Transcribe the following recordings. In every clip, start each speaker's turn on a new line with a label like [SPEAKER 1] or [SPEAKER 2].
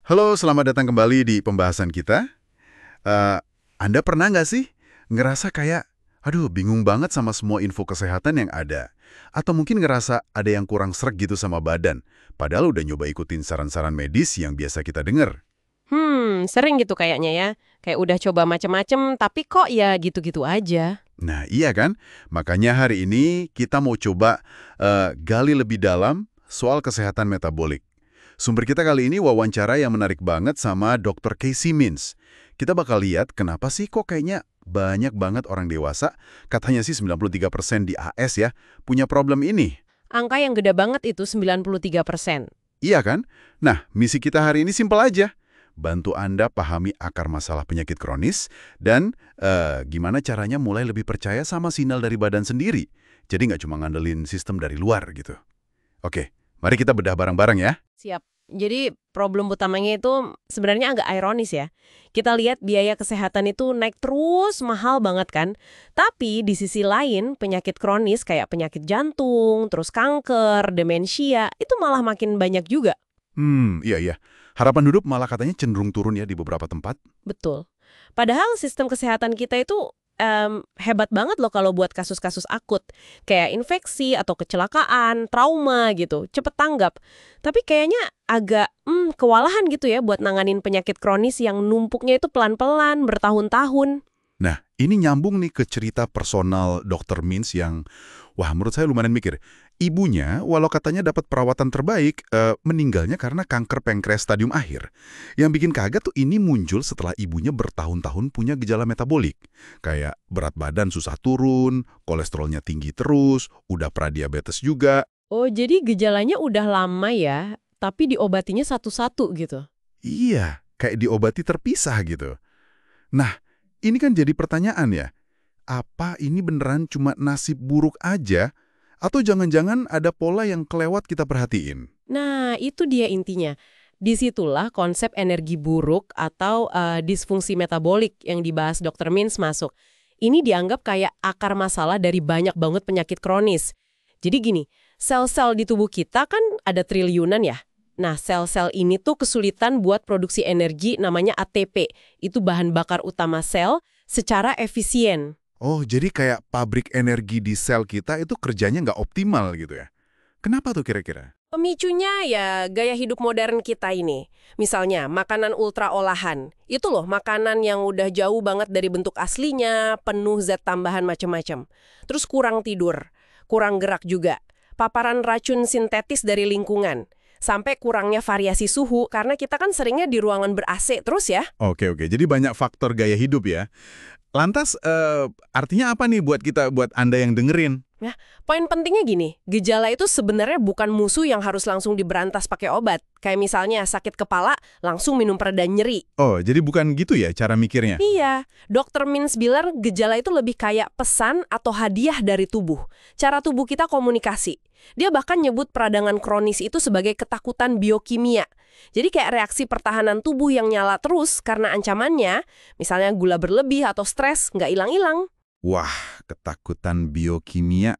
[SPEAKER 1] Halo, selamat datang kembali di pembahasan kita. Eh, Anda pernah nggak sih ngerasa kayak, aduh bingung banget sama semua info kesehatan yang ada? Atau mungkin ngerasa ada yang kurang sreg gitu sama badan, padahal udah nyoba ikutin saran-saran medis yang biasa kita dengar.
[SPEAKER 2] Sering gitu kayaknya ya. Kayak udah coba macem-macem, tapi kok ya gitu-gitu aja.
[SPEAKER 1] Nah, iya kan? Makanya hari ini kita mau coba gali lebih dalam soal kesehatan metabolik. Sumber kita kali ini wawancara yang menarik banget sama Dr. Casey Mintz. Kita bakal lihat kenapa sih kok kayaknya banyak banget orang dewasa, katanya sih 93% di AS ya, punya problem ini.
[SPEAKER 2] Angka yang gede banget itu 93%.
[SPEAKER 1] Iya kan? Nah, misi kita hari ini simpel aja. Bantu Anda pahami akar masalah penyakit kronis dan gimana caranya mulai lebih percaya sama sinyal dari badan sendiri. Jadi nggak cuma ngandelin sistem dari luar gitu. Oke, mari kita bedah bareng-bareng ya.
[SPEAKER 2] Siap. Jadi problem utamanya itu sebenarnya agak ironis ya. Kita lihat biaya kesehatan itu naik terus mahal banget kan. Tapi di sisi lain penyakit kronis kayak penyakit jantung, terus kanker, demensia, itu malah makin banyak juga.
[SPEAKER 1] Iya iya. Harapan hidup malah katanya cenderung turun ya di beberapa tempat.
[SPEAKER 2] Betul. Padahal sistem kesehatan kita itu hebat banget loh kalau buat kasus-kasus akut. Kayak infeksi atau kecelakaan, trauma gitu, cepet tanggap. Tapi kayaknya agak kewalahan gitu ya buat nanganin penyakit kronis yang numpuknya itu pelan-pelan, bertahun-tahun.
[SPEAKER 1] Nah, ini nyambung nih ke cerita personal Dr. Mintz yang, wah menurut saya lumayan mikir. Ibunya, walau katanya dapat perawatan terbaik, meninggalnya karena kanker pankreas stadium akhir. Yang bikin kaget tuh ini muncul setelah ibunya bertahun-tahun punya gejala metabolik. Kayak berat badan susah turun, kolesterolnya tinggi terus, udah pradiabetes juga.
[SPEAKER 2] Oh, jadi gejalanya udah lama ya, tapi diobatinya satu-satu gitu.
[SPEAKER 1] Iya, kayak diobati terpisah gitu. Nah, ini kan jadi pertanyaan ya. Apa ini beneran cuma nasib buruk aja? Atau jangan-jangan ada pola yang kelewat kita perhatiin?
[SPEAKER 2] Nah, itu dia intinya. Disitulah konsep energi buruk atau disfungsi metabolik yang dibahas Dr. Mintz masuk. Ini dianggap kayak akar masalah dari banyak banget penyakit kronis. Jadi gini, sel-sel di tubuh kita kan ada triliunan ya. Nah, sel-sel ini tuh kesulitan buat produksi energi namanya ATP. Itu bahan bakar utama sel secara efisien.
[SPEAKER 1] Oh, jadi kayak pabrik energi di sel kita itu kerjanya nggak optimal gitu ya? Kenapa tuh kira-kira?
[SPEAKER 2] Pemicunya ya gaya hidup modern kita ini. Misalnya makanan ultra olahan. Itu loh makanan yang udah jauh banget dari bentuk aslinya, penuh zat tambahan macam-macam. Terus kurang tidur, kurang gerak juga. Paparan racun sintetis dari lingkungan. Sampai kurangnya variasi suhu karena kita kan seringnya di ruangan ber-AC terus ya.
[SPEAKER 1] Oke, oke. Jadi banyak faktor gaya hidup ya. Lantas, artinya apa nih buat kita, buat Anda yang dengerin?
[SPEAKER 2] Nah, poin pentingnya gini, gejala itu sebenarnya bukan musuh yang harus langsung diberantas pakai obat. Kayak misalnya sakit kepala, langsung minum pereda nyeri.
[SPEAKER 1] Oh, jadi bukan gitu ya cara mikirnya?
[SPEAKER 2] Iya, Dr. Mintz bilang gejala itu lebih kayak pesan atau hadiah dari tubuh. Cara tubuh kita komunikasi. Dia bahkan nyebut peradangan kronis itu sebagai ketakutan biokimia. Jadi kayak reaksi pertahanan tubuh yang nyala terus karena ancamannya, misalnya gula berlebih atau stres, nggak hilang-hilang.
[SPEAKER 1] Wah, ketakutan biokimia.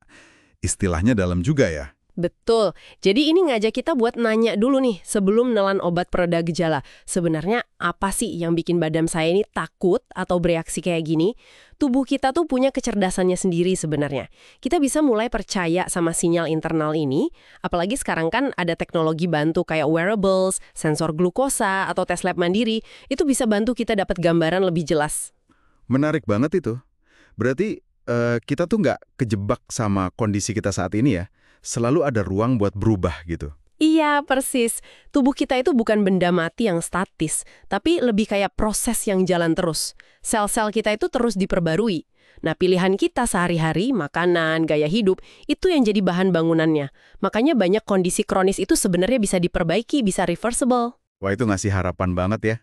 [SPEAKER 1] Istilahnya dalam juga ya?
[SPEAKER 2] Betul. Jadi ini ngajak kita buat nanya dulu nih sebelum nelan obat pereda gejala. Sebenarnya apa sih yang bikin badan saya ini takut atau bereaksi kayak gini? Tubuh kita tuh punya kecerdasannya sendiri sebenarnya. Kita bisa mulai percaya sama sinyal internal ini, apalagi sekarang kan ada teknologi bantu kayak wearables, sensor glukosa, atau tes lab mandiri. Itu bisa bantu kita dapat gambaran lebih jelas.
[SPEAKER 1] Menarik banget itu. Berarti kita tuh nggak kejebak sama kondisi kita saat ini ya? Selalu ada ruang buat berubah gitu.
[SPEAKER 2] Iya, persis. Tubuh kita itu bukan benda mati yang statis, tapi lebih kayak proses yang jalan terus. Sel-sel kita itu terus diperbarui. Nah, pilihan kita sehari-hari, makanan, gaya hidup, itu yang jadi bahan bangunannya. Makanya banyak kondisi kronis itu sebenarnya bisa diperbaiki, bisa reversible.
[SPEAKER 1] Wah, itu ngasih harapan banget ya.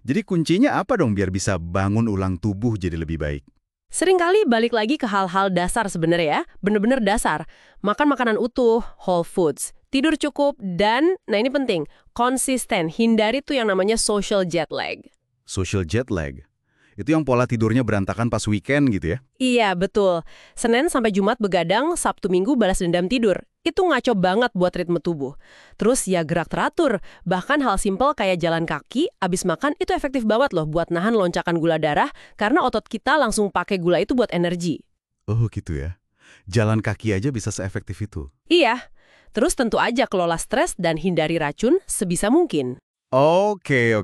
[SPEAKER 1] Jadi kuncinya apa dong biar bisa bangun ulang tubuh jadi lebih baik?
[SPEAKER 2] Seringkali balik lagi ke hal-hal dasar sebenarnya ya, bener-bener dasar. Makan makanan utuh, whole foods, tidur cukup, dan, nah ini penting, konsisten, hindari tuh yang namanya social jet lag.
[SPEAKER 1] Social jet lag. Itu yang pola tidurnya berantakan pas weekend gitu ya?
[SPEAKER 2] Iya, betul. Senin sampai Jumat begadang, Sabtu Minggu balas dendam tidur. Itu ngaco banget buat ritme tubuh. Terus ya gerak teratur. Bahkan hal simpel kayak jalan kaki, abis makan itu efektif banget loh buat nahan loncakan gula darah karena otot kita langsung pakai gula itu buat energi.
[SPEAKER 1] Oh gitu ya. Jalan kaki aja bisa seefektif itu.
[SPEAKER 2] Iya. Terus tentu aja kelola stres dan hindari racun sebisa mungkin.
[SPEAKER 1] Oke.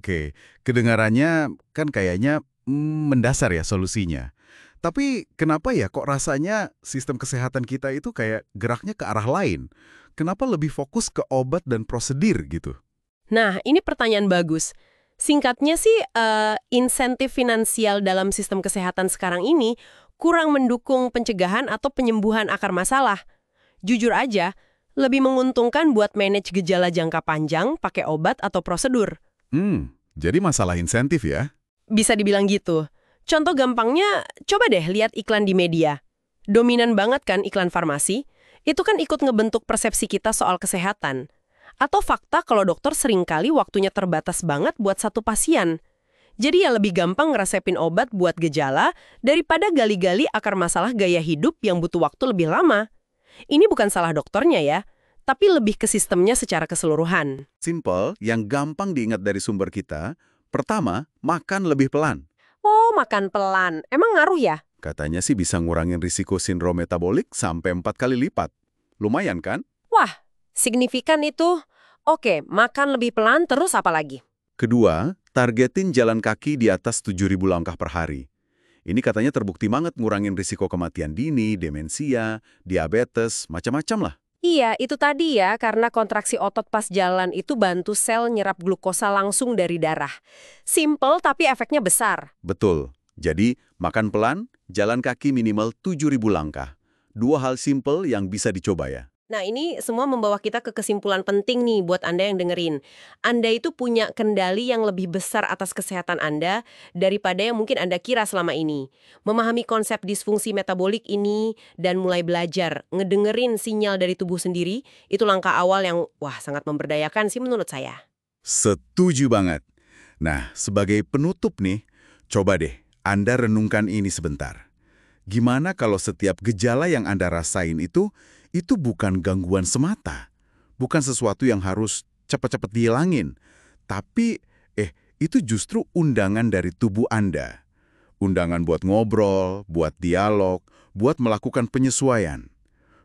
[SPEAKER 1] Kedengarannya kan kayaknya mendasar ya solusinya. Tapi kenapa ya kok rasanya sistem kesehatan kita itu kayak geraknya ke arah lain? Kenapa lebih fokus ke obat dan prosedur gitu?
[SPEAKER 2] Nah, ini pertanyaan bagus. Singkatnya sih, insentif finansial dalam sistem kesehatan sekarang ini kurang mendukung pencegahan atau penyembuhan akar masalah. Jujur aja, lebih menguntungkan buat manage gejala jangka panjang pakai obat atau prosedur.
[SPEAKER 1] Jadi masalah insentif ya?
[SPEAKER 2] Bisa dibilang gitu. Contoh gampangnya, coba deh lihat iklan di media. Dominan banget kan iklan farmasi? Itu kan ikut ngebentuk persepsi kita soal kesehatan. Atau fakta kalau dokter seringkali waktunya terbatas banget buat satu pasien. Jadi ya lebih gampang ngeresepin obat buat gejala daripada gali-gali akar masalah gaya hidup yang butuh waktu lebih lama. Ini bukan salah dokternya ya, tapi lebih ke sistemnya secara keseluruhan.
[SPEAKER 1] Simple, yang gampang diingat dari sumber kita. Pertama, makan lebih pelan.
[SPEAKER 2] Oh, makan pelan. Emang ngaruh ya?
[SPEAKER 1] Katanya sih bisa ngurangin risiko sindrom metabolik sampai 4 kali lipat. Lumayan kan?
[SPEAKER 2] Wah, signifikan itu. Oke, makan lebih pelan terus apa lagi?
[SPEAKER 1] Kedua, targetin jalan kaki di atas 7.000 langkah per hari. Ini katanya terbukti banget ngurangin risiko kematian dini, demensia, diabetes, macam-macam lah.
[SPEAKER 2] Iya, itu tadi ya, karena kontraksi otot pas jalan itu bantu sel nyerap glukosa langsung dari darah. Simple tapi efeknya besar.
[SPEAKER 1] Betul. Jadi, makan pelan, jalan kaki minimal 7.000 langkah. Dua hal simple yang bisa dicoba ya.
[SPEAKER 2] Nah, ini semua membawa kita ke kesimpulan penting nih buat Anda yang dengerin. Anda itu punya kendali yang lebih besar atas kesehatan Anda daripada yang mungkin Anda kira selama ini. Memahami konsep disfungsi metabolik ini dan mulai belajar ngedengerin sinyal dari tubuh sendiri, itu langkah awal yang sangat memberdayakan sih menurut saya.
[SPEAKER 1] Setuju banget. Nah, sebagai penutup nih, coba deh Anda renungkan ini sebentar. Gimana kalau setiap gejala yang Anda rasain itu bukan gangguan semata. Bukan sesuatu yang harus cepat-cepat dihilangin. Tapi, itu justru undangan dari tubuh Anda. Undangan buat ngobrol, buat dialog, buat melakukan penyesuaian.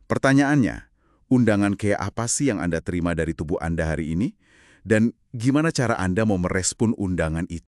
[SPEAKER 1] Pertanyaannya, undangan kayak apa sih yang Anda terima dari tubuh Anda hari ini? Dan gimana cara Anda mau merespon undangan itu?